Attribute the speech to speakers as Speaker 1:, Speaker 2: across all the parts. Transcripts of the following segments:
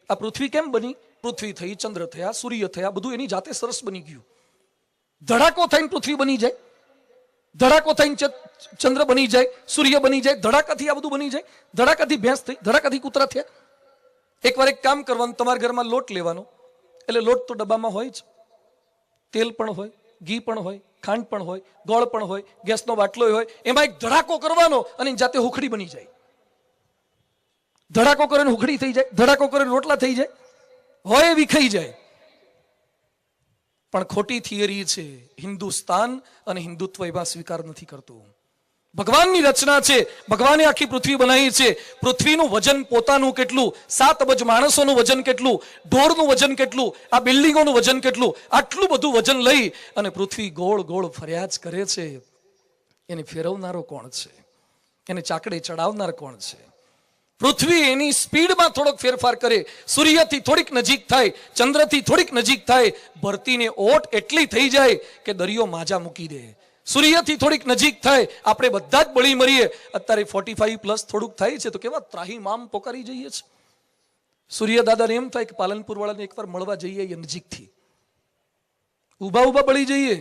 Speaker 1: આ પૃથ્વી કેમ બની? પૃથ્વી થઈ, ચંદ્ર થયા, સૂર્ય થયા, બધું એની જાતે સરસ બની ગયું. ધડાકો થઈને પૃથ્વી બની જાય, ધડાકો થઈને ચંદ્ર બની જાય, સૂર્ય બની જાય, ધડાકાથી આ બધું બની જાય. ધડાકાથી ભેંસ થઈ, ધડાકાથી કૂતરા થયા. એકવાર એક કામ કરવાનું, તમારા ઘરમાં લોટ લેવાનો, એટલે લોટ તો ડબ્બામાં હોય જ, તેલ પણ હોય, ઘી પણ હોય, ખાંડ પણ હોય, ગોળ પણ હોય, ગેસનો બાટલો હોય, એમાં એક ધડાકો કરવાનો અને જાતે હુખડી બની જાય. ધડાકો કરીને હુખડી થઈ જાય, ધડાકો કરીને રોટલા થઈ જાય, હોય વિખાઈ જાય. પણ ખોટી થિયરી છે. હિન્દુસ્તાન અને હિન્દુત્વ એમાં સ્વીકાર નથી કરતું. ભગવાનની રચના છે, ભગવાને આખી પૃથ્વી બનાવી છે. પૃથ્વીનું વજન પોતાનું કેટલું, 7 અબજ માણસોનું વજન કેટલું, ઢોરનું વજન કેટલું, આ બિલ્ડિંગોનું વજન કેટલું, આટલું બધું વજન લઈ અને પૃથ્વી ગોળ ગોળ ફર્યા જ કરે છે. એને ફેરવનારો કોણ છે? એને ચાકડે ચડાવનાર કોણ છે? પૃથ્વી એની સ્પીડમાં થોડોક ફેરફાર કરે, સૂર્યથી થોડીક નજીક થાય, ચંદ્રથી થોડીક નજીક થાય, ભરતીને ઓટ એટલી થઈ જાય કે દરિયો માજા મૂકી દે. સૂર્યથી થોડીક નજીક થાય, આપણે બધા જ બળી મરીએ. અત્યારે 45+ થોડુંક થાય છે તો કેવા ત્રાહીમામ પોકારી જઈએ છે. સૂર્ય દાદાને એમ થાય કે પાલનપુર વાળાને એકવાર મળવા જઈએ નજીકથી, ઊભા ઊભા બળી જઈએ.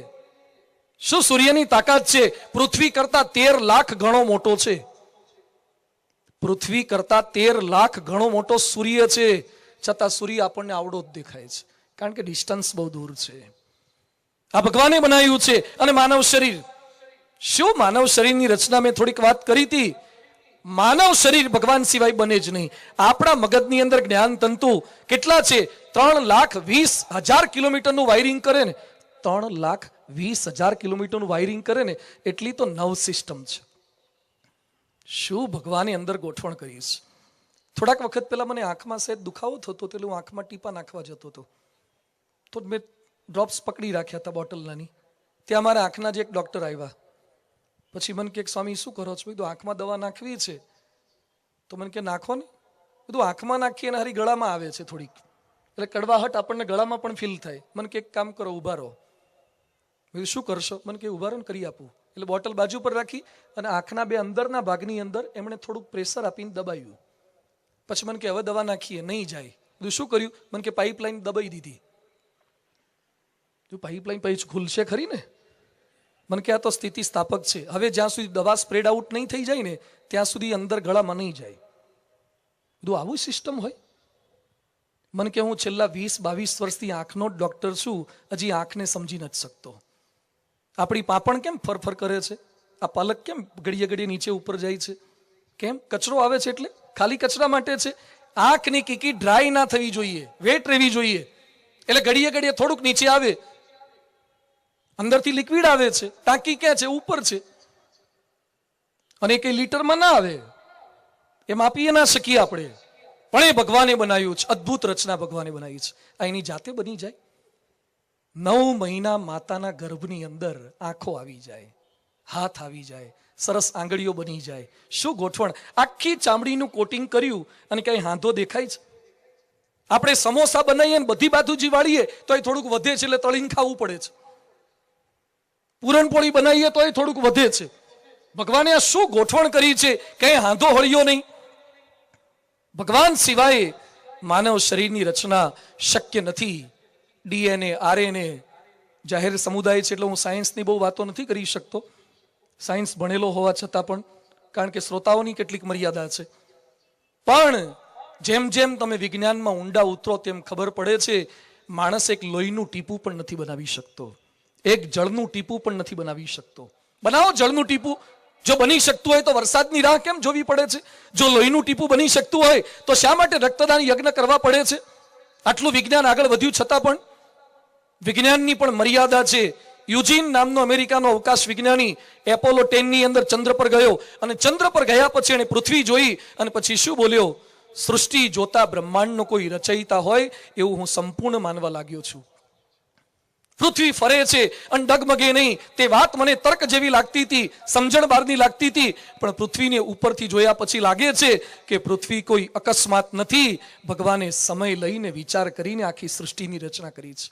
Speaker 1: શું સૂર્યની તાકાત છે? પૃથ્વી કરતા 13 લાખ ગણો મોટો છે. પૃથ્વી કરતા 13 લાખ ગણો મોટો સૂર્ય છે, છતાં સૂર્ય આપણને આવડો જ દેખાય છે, કારણ કે ડિસ્ટન્સ બહુ દૂર છે. આ ભગવાને બનાવ્યું છે. અને માનવ શરીર, શું માનવ શરીરની રચના મેં થોડીક વાત કરી હતી. માનવ શરીર ભગવાન સિવાય બને જ નહીં. આપણા મગજની અંદર જ્ઞાન તંતુ કેટલા છે? 3,20,000 કિલોમીટરનું વાયરિંગ કરે ને, 3,20,000 કિલોમીટરનું વાયરિંગ કરે ને, એટલી તો નર્વ સિસ્ટમ છે. શું ભગવાને અંદર ગોઠવણ કરી છે. થોડાક વખત પહેલા મને આંખમાં સહેજ દુખાવો થતો હતો, એટલે હું આંખમાં ટીપા નાખવા જતો હતો, તો મેં ડ્રોપ્સ પકડી રાખ્યા હતા બોટલ નાની. ત્યાં મારા આંખના જે એક ડોક્ટર આવ્યા, પછી મને કે સ્વામી શું કરો છો? કીધું આંખમાં દવા નાખવી છે. તો મને કે નાખો ને. કીધું આંખમાં નાખીએ ને હારી ગળામાં આવે છે થોડીક, એટલે કડવાહટ આપણને ગળામાં પણ ફીલ થાય. મને કે એક કામ કરો, ઊભા રહો. શું કરશો? મને કે ઊભા રહો ને કરી આપું. એટલે બોટલ બાજુ પર રાખી અને આંખના 2 અંદરના ભાગની અંદર એમણે થોડુંક પ્રેશર આપીને દબાવ્યું. પછી મને કે હવે દવા નાખીએ, નહીં જાય. બધું શું કર્યું? મને કે પાઇપલાઇન દબાઈ દીધી. જો પાઇપલાઇન પછી ખુલશે ખરી ને? મને કે આ તો સ્થિતિ સ્થાપક છે. હવે જ્યાં સુધી દવા સ્પ્રેડ આઉટ નહીં થઈ જાય ને, ત્યાં સુધી અંદર ગળામાં નહીં જાય. બધું આવું સિસ્ટમ હોય. મને કે હું છેલ્લા 20-22 વર્ષથી આંખનો જ ડોક્ટર છું, હજી આંખને સમજી નથી શકતો. આપણી પાપણ કેમ ફરફર કરે છે? આ પાલક કેમ ઘડીએ ઘડીએ નીચે ઉપર જાય છે? કેમ? કચરો આવે છે એટલે ખાલી કચરા માટે છે. આંખની કીકી ડ્રાય ના થવી જોઈએ, વેટ રહેવી જોઈએ. એટલે ઘડીએ ઘડીએ થોડુંક નીચે આવે, અંદરથી લિક્વિડ આવે છે. ટાંકી ક્યાં છે? ઉપર છે. અને કઈ લીટરમાં ના આવે, એમ આપીએ ના શકીએ આપણે. પણ એ ભગવાને બનાવ્યું છે, અદ્ભુત રચના ભગવાને બનાવી છે. આ એની જાતે બની જાય. 9 મહિના માતાના ગર્ભની અંદર આંખો આવી જાય, હાથ આવી જાય, સરસ આંગળીઓ બની જાય. શું ગોઠવણ! આખી ચામડીનું કોટિંગ કર્યું અને કઈ હાંધો દેખાય છે? આપણે સમોસા બનાવીએ ને બધી બાજુજી વાળીએ તો એ થોડુંક વધે છે, એટલે તળીને ખાવું પડે છે. પૂરણપોળી બનાવીએ તો એ થોડુંક વધે છે. ભગવાને આ શું ગોઠવણ કરી છે? કઈ હાંધો હળ્યો નહીં. ભગવાન સિવાય માનવ શરીરની રચના શક્ય નથી. DNA, RNA જાહેર સમુદાય છે, એટલે હું સાયન્સની બહુ વાતો નથી કરી શકતો, સાયન્સ ભણેલો હોવા છતાં પણ, કારણ કે શ્રોતાઓની કેટલીક મર્યાદા છે. પણ જેમ જેમ તમે વિજ્ઞાનમાં ઊંડા ઉતરો તેમ ખબર પડે છે, માણસ એક લોહીનું ટીપું પણ નથી બનાવી શકતો, એક જળનું ટીપું પણ નથી બનાવી શકતો. બનાવો જળનું ટીપું. જો બની શકતું હોય તો વરસાદની રાહ કેમ જોવી પડે છે? જો લોહીનું ટીપું બની શકતું હોય તો શા માટે રક્તદાન યજ્ઞ કરવા પડે છે? આટલું વિજ્ઞાન આગળ વધ્યું છતાં પણ વિજ્ઞાનની પણ મર્યાદા છે. યુજીન નામનો અમેરિકાનો અવકાશ વિજ્ઞાની એપોલો 10 ની અંદર ચંદ્ર પર ગયો, અને ચંદ્ર પર ગયા પછી એને પૃથ્વી જોઈ અને પછી શું બોલ્યો? સૃષ્ટિ જોતા બ્રહ્માંડનો કોઈ રચયિતા હોય એવું હું સંપૂર્ણ માનવા લાગ્યો છું. પૃથ્વી ફરે છે અને ડગમગે નહીં, તે વાત મને તર્ક જેવી લાગતી હતી, સમજણ બહારની લાગતી હતી. પણ પૃથ્વીને ઉપરથી જોયા પછી લાગે છે કે પૃથ્વી કોઈ અકસ્માત નથી. ભગવાને સમય લઈને વિચાર કરીને આખી સૃષ્ટિની રચના કરી છે.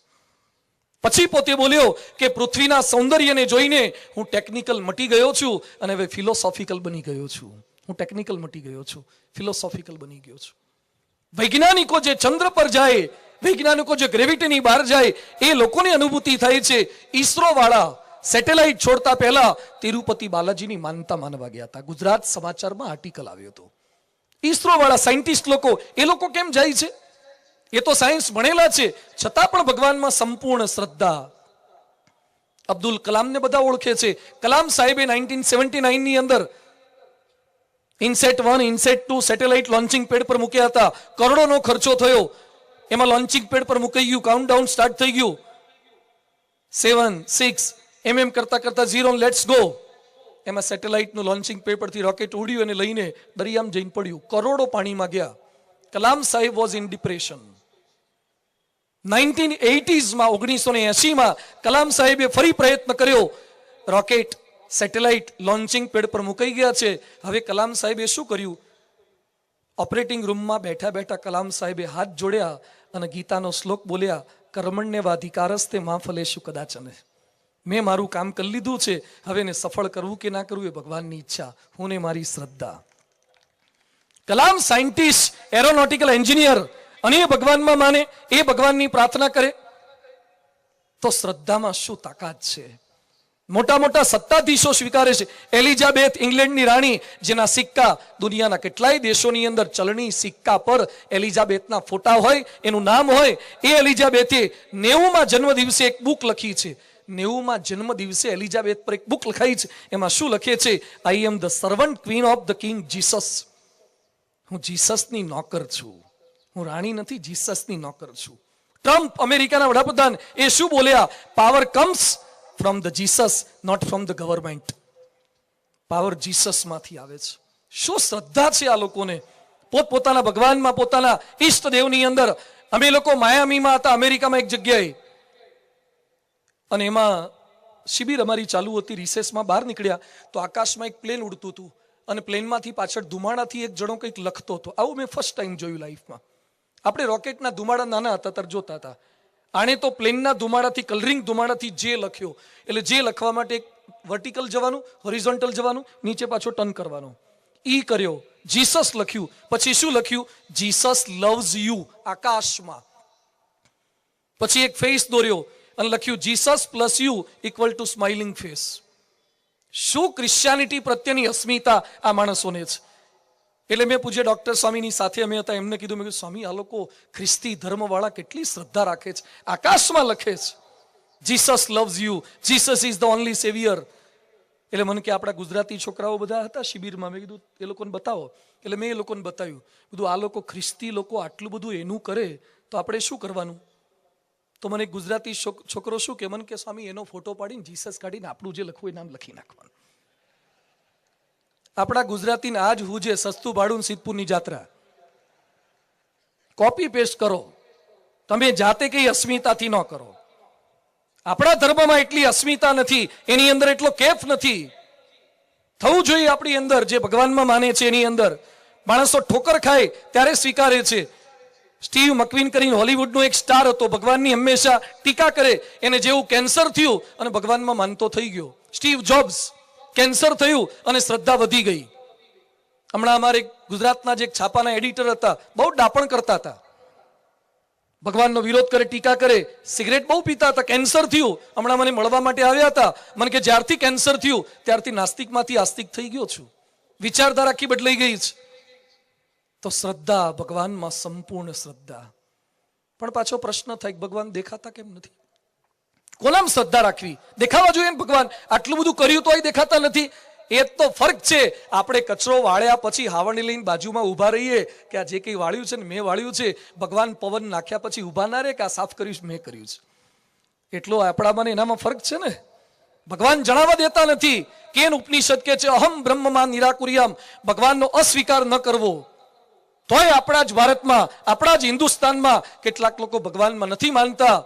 Speaker 1: પછી પોતે બોલ્યો કે પૃથ્વીના સૌંદર્યને જોઈને હું ટેકનિકલ મટી ગયો છું અને હવે ફિલોસોફિકલ બની ગયો છું. હું ટેકનિકલ મટી ગયો છું, ફિલોસોફિકલ બની ગયો છું. વૈજ્ઞાનિકો જે ચંદ્ર પર જાય, વૈજ્ઞાનિકો જે ગ્રેવિટીની બહાર જાય, એ લોકોની અનુભૂતિ થાય છે. ઈસરો વાળા સેટેલાઇટ છોડતા પહેલા તિરુપતિ બાલાજીની માનતા માનવા ગયા હતા. ગુજરાત સમાચારમાં આર્ટિકલ આવ્યો હતો. ઈસરો વાળા સાયન્ટિસ્ટ લોકો, એ લોકો કેમ જાય છે? એ તો સાયન્સ ભણેલા છે, છતાં પણ ભગવાનમાં સંપૂર્ણ શ્રદ્ધા. અબ્દુલ કલામને બધા ઓળખે છે. કલામ સાહેબે 1979 ની અંદર INSAT 1, INSAT 2 satellite launching pad પર મૂક્યા હતા. કરોડોનો ખર્ચો થયો. એમાં લોન્ચિંગ પેડ પર મુકાઈ ગયું, કાઉન્ટડાઉન સ્ટાર્ટ થઈ ગયું. 7, 6 એમ કરતા કરતા 0 લેટ્સ ગો. એમાં સેટેલાઇટનું લોન્ચિંગ પેડ પરથી રોકેટ ઉડ્યું અને લઈને દરિયામાં જઈને પડ્યું. કરોડો પાણીમાં ગયા. કલામ સાહેબ વોઝ ઇન ડિપ્રેશન. 1980s માં 1980માં કલામ સાહેબે ફરી પ્રયત્ન કર્યો. રોકેટ સેટેલાઇટ લોન્ચિંગ પેડ પર મુકાઈ ગયા છે. હવે કલામ સાહેબે શું કર્યું? ઓપરેટિંગ રૂમમાં બેઠા બેઠા કલામ સાહેબે હાથ જોડ્યા અને ગીતાનો શ્લોક બોલ્યા, કર્મણ્યવાધિકારસ્તે મા ફલેષુ કદાચન. મેં મારું કામ કરી લીધું છે, હવે એને સફળ કરવું કે ના કરવું એ ભગવાનની ઈચ્છા, હું ને મારી શ્રદ્ધા. કલામ સાયન્ટિસ્ટ, એરોનોટિકલ એન્જિનિયર, અને એ ભગવાનમાં માને, એ ભગવાનની પ્રાર્થના કરે, તો શ્રદ્ધામાં શું તાકાત છે. મોટા મોટા સત્તાધીશો સ્વીકારે છે. એલિઝાબેથ ઇંગ્લેન્ડની રાણી, જેના સિક્કા દુનિયાના કેટલાય દેશોની અંદર ચલણી સિક્કા પર એલિઝાબેથના ફોટા હોય, એનું નામ હોય, એ એલિઝાબેથે 90માં જન્મ દિવસે એક બુક લખી છે. 90માં જન્મ દિવસે એલિઝાબેથ પર એક બુક લખાઈ છે. એમાં શું લખે છે? I am the servant queen of the king Jesus. હું જીસસની નોકર છું, હું રાણી નથી, જીસસની નોકર છું. ટ્રમ્પ, અમેરિકાના વડાપ્રધાન, એ શું બોલ્યા? Power comes from the Jesus, not from the government. પાવર જીસસમાંથી આવે છે. શું શ્રદ્ધા છે આ લોકોને પોતપોતાના ભગવાનમાં, પોતાના ઈષ્ટદેવની અંદર. અમે લોકો માયામીમાં હતા, અમેરિકામાં એક જગ્યાએ, અને એમાં શિબિર અમારી ચાલુ હતી. રિસેસમાં બહાર નીકળ્યા તો આકાશમાં એક પ્લેન ઉડતું હતું, અને પ્લેનમાંથી પાછળ ધુમાડાથી એક જણો કંઈક લખતો હતો. આવું મેં ફર્સ્ટ ટાઈમ જોયું લાઈફમાં. આપણે રોકેટના ધુમાડા નાના હતા ત્યારે જોતા હતા. આણે તો પ્લેનના ધુમાડાથી, કલરિંગ ધુમાડાથી જે લખ્યો, એટલે જે લખવા માટે એક વર્ટિકલ જવાનું, હોરિઝોન્ટલ જવાનું, નીચે પાછો ટર્ન કરવાનો. ઈ કર્યો, જીસસ લખ્યું. પછી શું લખ્યું? જીસસ લવ્સ યુ, આકાશમાં. પછી એક ફેસ દોર્યો અને લખ્યું Jesus plus you equal to smiling face. શું ક્રિશ્ચિયાનિટી પ્રત્યેની અસ્મિતા આ માણસોને છે. એટલે મેં પૂજ્ય ડોક્ટર સ્વામીની સાથે અમે હતા, એમને કીધું, મેં કીધું, સ્વામી, આ લોકો ખ્રિસ્તી ધર્મવાળા કેટલી શ્રદ્ધા રાખે છે, આકાશમાં લખે છે Jesus loves you, Jesus is the only saviour. એટલે મને કે આપણા ગુજરાતી છોકરાઓ બધા હતા શિબિરમાં. મેં કીધું એ લોકોને બતાવો. એટલે મેં એ લોકોને બતાવ્યું. બધું આ લોકો ખ્રિસ્તી લોકો આટલું બધું એનું કરે તો આપણે શું કરવાનું? તો મને ગુજરાતી છોકરો શું કે, મને કે સ્વામી એનો ફોટો પાડીને જીસસ કાઢીને આપણું જે લખવું એ નામ લખી નાખવાનું. આપણા ગુજરાતીને આજ હું જે સસ્તું ભાડું સિદ્ધપુરની જાત્રા કોપી પેસ્ટ કરો, તમે જાતે કઈ અસ્મિતાથી ન કરો. આપણા ધર્મમાં એટલી અસ્મિતા નથી, એની અંદર એટલો કેફ નથી. થવું જોઈએ આપણી અંદર, જે ભગવાનમાં માને છે એની અંદર. માણસો ઠોકર ખાય ત્યારે સ્વીકારે છે. સ્ટીવ મકવીન કરીને હોલિવૂડનો એક સ્ટાર હતો, ભગવાનની હંમેશા ટીકા કરે. એને જેવું કેન્સર થયું અને ભગવાનમાં માનતો થઈ ગયો. સ્ટીવ જોબ્સ, કેન્સર થયું અને શ્રદ્ધા વધી ગઈ. હમણાં અમારે ગુજરાતના જે છાપાના એડિટર હતા, બહુ ડાપણ કરતા હતા, ભગવાનનો વિરોધ કરે, ટીકા કરે, સિગરેટ બહુ પીતા હતા, કેન્સર થયું. હમણાં મને મળવા માટે આવ્યા હતા. મને કે જ્યારથી કેન્સર થયું ત્યારથી નાસ્તિકમાંથી આસ્તિક થઈ ગયો છું, વિચારધારા આખી બદલાઈ ગઈ છે. તો શ્રદ્ધા, ભગવાનમાં સંપૂર્ણ શ્રદ્ધા. પણ પાછો પ્રશ્ન થાય, ભગવાન દેખાતા કેમ નથી? કોનામાં શ્રદ્ધા રાખવી? દેખાવા જોઈએ ને ભગવાન. આટલું બધું કર્યું તોય દેખાતા નથી. એ તો ફરક છે. આપણે કચરો વાળ્યા પછી હાવણી લઈને બાજુમાં ઊભા રહીએ કે આ જે કંઈ વાળ્યું છે ને મેં વાળ્યું છે. ભગવાન પવન નાખ્યા પછી ઊભા ના રહે કે આ સાફ કર્યું છે, મેં કર્યું છે. એટલો આપણામાં એનામાં ફરક છે ને. ભગવાન જણાવવા દેતા નથી. કેન ઉપનિષદ કે છે અહમ બ્રહ્મમાં નિરાકુર્યામ, ભગવાનનો અસ્વીકાર ન કરવો. તોય આપણા જ ભારતમાં, આપણા જ હિન્દુસ્તાનમાં કેટલાક લોકો ભગવાનમાં નથી માનતા.